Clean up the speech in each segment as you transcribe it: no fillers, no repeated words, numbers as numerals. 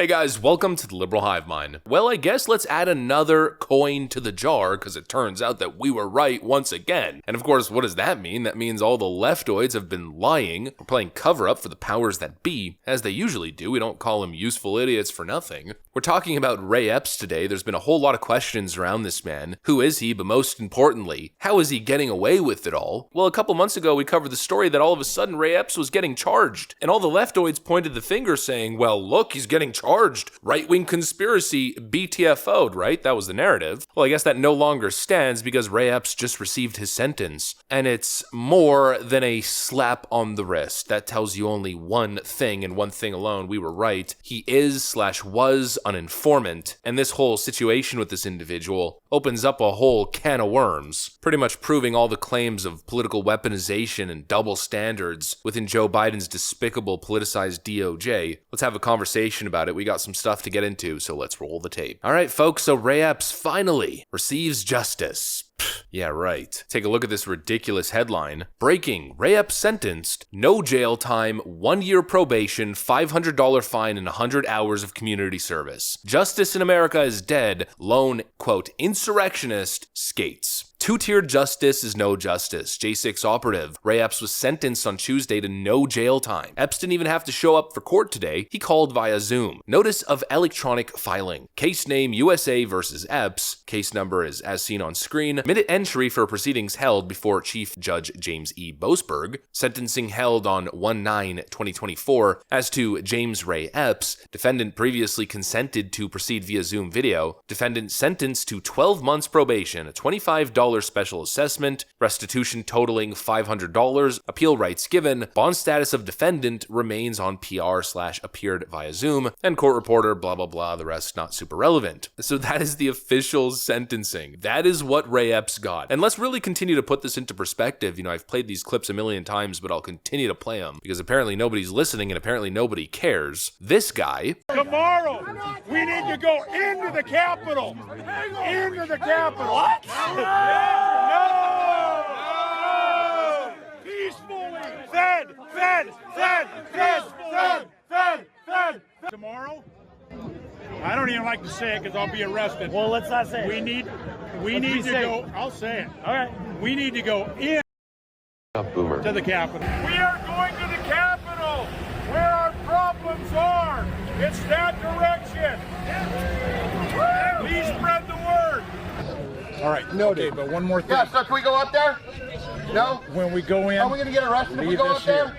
Hey guys, welcome to the Liberal Hive Mind. Well, I guess let's add another coin to the jar, because it turns out that we were right once again. And of course, what does that mean? That means all the leftoids have been lying, or playing cover-up for the powers that be, as they usually do. We don't call them useful idiots for nothing. We're talking about Ray Epps today. There's been a whole lot of questions around this man. Who is he? But most importantly, how is he getting away with it all? Well, a couple months ago, we covered the story that all of a sudden Ray Epps was getting charged, and all the leftoids pointed the finger saying, well, look, he's getting charged. Right-wing conspiracy BTFO'd, right? That was the narrative. Well, I guess that no longer stands because Ray Epps just received his sentence. And it's more than a slap on the wrist. That tells you only one thing and one thing alone. We were right. He is/was an informant. And this whole situation with this individual opens up a whole can of worms, pretty much proving all the claims of political weaponization and double standards within Joe Biden's despicable politicized DOJ. Let's have a conversation about it. We got some stuff to get into, so let's roll the tape. All right, folks, so Ray Epps finally receives justice. Yeah, right. Take a look at this ridiculous headline. Breaking, Ray Epps sentenced, no jail time, 1 year probation, $500 fine, and 100 hours of community service. Justice in America is dead, lone, quote, insurrectionist skates. Two-tiered justice is no justice. J6 operative. Ray Epps was sentenced on Tuesday to no jail time. Epps didn't even have to show up for court today. He called via Zoom. Notice of electronic filing. Case name USA versus Epps. Case number is as seen on screen. Minute entry for proceedings held before Chief Judge James E. Boasberg. Sentencing held on 1/9/2024. As to James Ray Epps, defendant previously consented to proceed via Zoom video. Defendant sentenced to 12 months probation, a $25 special assessment, restitution totaling $500, appeal rights given, bond status of defendant remains on PR/appeared via Zoom, and court reporter, blah, blah, blah, the rest not super relevant. So that is the official sentencing. That is what Ray Epps got. And let's really continue to put this into perspective. You know, I've played these clips a million times, but I'll continue to play them because apparently nobody's listening and apparently nobody cares. This guy. Tomorrow, we need to go into the Capitol. Into the Capitol. What? No! Peacefully! Fed! Tomorrow? I don't even like to say it because I'll be arrested. Well, let's not say it. We need to go. I'll say it. All right. We need to go in to the Capitol. We are going to the Capitol where our problems are. It's that direction. Please spread the word. All right, noted. Okay, but one more thing. Yeah, so can we go up there? No? When we go in, are we going to get arrested if we go up there?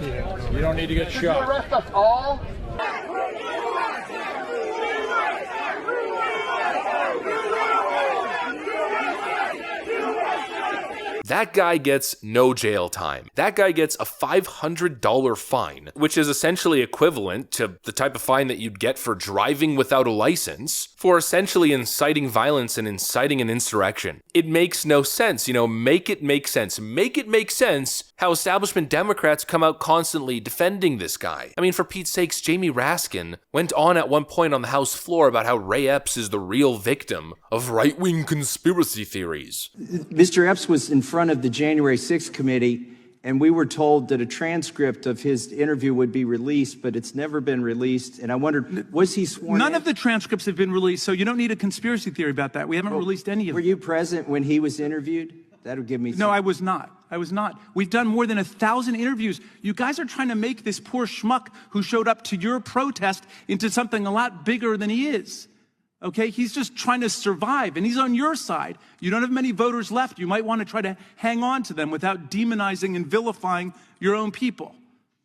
Yeah. You don't need to get Did shot. you arrest us all? That guy gets no jail time. That guy gets a $500 fine, which is essentially equivalent to the type of fine that you'd get for driving without a license, for essentially inciting violence and inciting an insurrection. It makes no sense, you know, make it make sense. Make it make sense how establishment Democrats come out constantly defending this guy. I mean, for Pete's sakes, Jamie Raskin went on at one point on the House floor about how Ray Epps is the real victim of right-wing conspiracy theories. Mr. Epps was in front of the January 6th committee, and we were told that a transcript of his interview would be released, but it's never been released. And I wondered, was he sworn None in? of the transcripts have been released, so you don't need a conspiracy theory about that. We haven't released any of them. Were you present when he was interviewed? That would give me some... No, I was not. We've done more than 1,000 interviews. You guys are trying to make this poor schmuck who showed up to your protest into something a lot bigger than he is. Okay, he's just trying to survive, and he's on your side. You don't have many voters left. You might want to try to hang on to them without demonizing and vilifying your own people.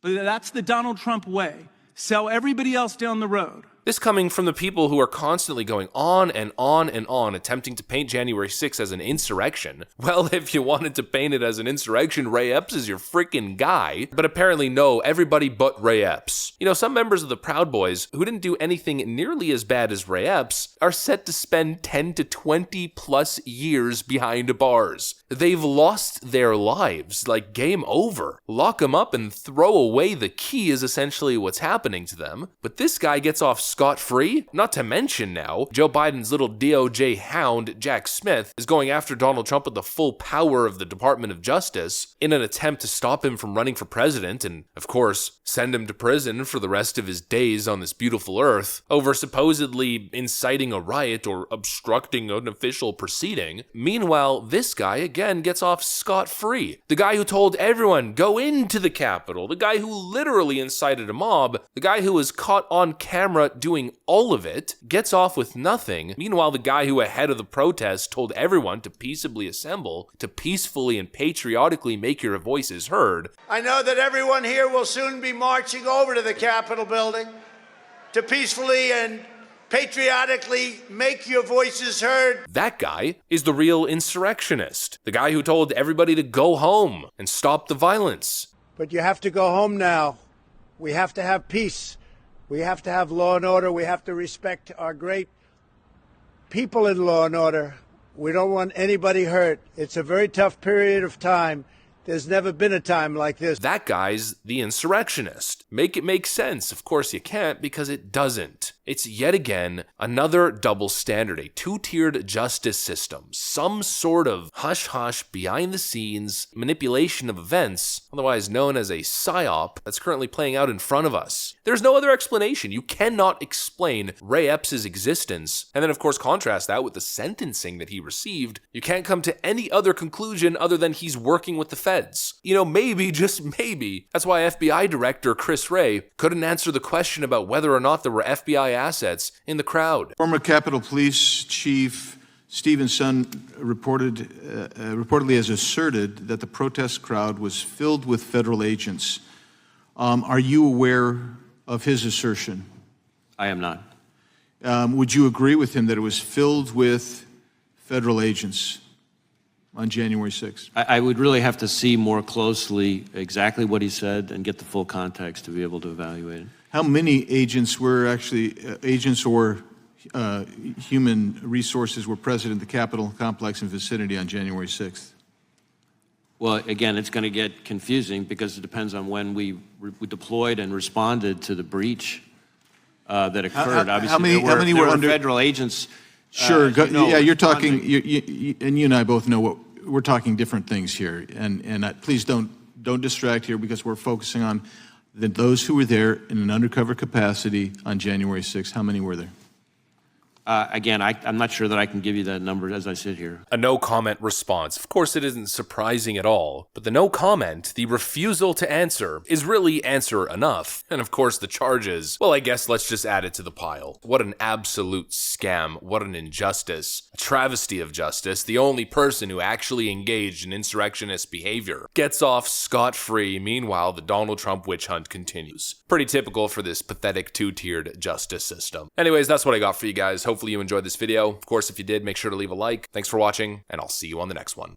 But that's the Donald Trump way. Sell everybody else down the road. This coming from the people who are constantly going on and on and on, attempting to paint January 6th as an insurrection. Well, if you wanted to paint it as an insurrection, Ray Epps is your freaking guy. But apparently no, everybody but Ray Epps. You know, some members of the Proud Boys, who didn't do anything nearly as bad as Ray Epps, are set to spend 10 to 20 plus years behind bars. They've lost their lives, like game over. Lock them up and throw away the key is essentially what's happening to them. But this guy gets off scot-free? Not to mention now, Joe Biden's little DOJ hound, Jack Smith, is going after Donald Trump with the full power of the Department of Justice in an attempt to stop him from running for president and, of course, send him to prison for the rest of his days on this beautiful earth over supposedly inciting a riot or obstructing an official proceeding. Meanwhile, this guy again gets off scot-free. The guy who told everyone, go into the Capitol, the guy who literally incited a mob, the guy who was caught on camera doing all of it, gets off with nothing. Meanwhile, the guy who ahead of the protest told everyone to peaceably assemble, to peacefully and patriotically make your voices heard. I know that everyone here will soon be marching over to the Capitol building to peacefully and patriotically make your voices heard. That guy is the real insurrectionist. The guy who told everybody to go home and stop the violence. But you have to go home now. We have to have peace. We have to have law and order. We have to respect our great people in law and order. We don't want anybody hurt. It's a very tough period of time. There's never been a time like this. That guy's the insurrectionist. Make it make sense. Of course you can't, because it doesn't. It's yet again another double standard, a two-tiered justice system, some sort of hush-hush, behind-the-scenes manipulation of events, otherwise known as a psyop, that's currently playing out in front of us. There's no other explanation. You cannot explain Ray Epps' existence, and then of course contrast that with the sentencing that he received. You can't come to any other conclusion other than he's working with the feds. You know, maybe, just maybe, that's why FBI Director Chris Wray couldn't answer the question about whether or not there were FBI assets in the crowd. Former Capitol Police Chief Stephen Son reportedly has asserted that the protest crowd was filled with federal agents. Are you aware of his assertion? I am not. Would you agree with him that it was filled with federal agents on January 6th? I would really have to see more closely exactly what he said and get the full context to be able to evaluate it. How many agents were actually, agents or human resources were present in the Capitol complex and vicinity on January 6th? Well, again, it's going to get confusing because it depends on when we deployed and responded to the breach that occurred. Obviously, how many were under federal agents? Sure. Yeah, you're talking, and you and I both know what we're talking different things here, and please don't distract here because we're focusing on those who were there in an undercover capacity on January 6th. How many were there? Again, I'm not sure that I can give you that number as I sit here. A no comment response. Of course, it isn't surprising at all, but the no comment, the refusal to answer, is really answer enough. And of course, the charges, well, I guess let's just add it to the pile. What an absolute scam. What an injustice. A travesty of justice. The only person who actually engaged in insurrectionist behavior gets off scot-free. Meanwhile, the Donald Trump witch hunt continues. Pretty typical for this pathetic two-tiered justice system. Anyways, that's what I got for you guys. Hopefully you enjoyed this video. Of course, if you did, make sure to leave a like. Thanks for watching, and I'll see you on the next one.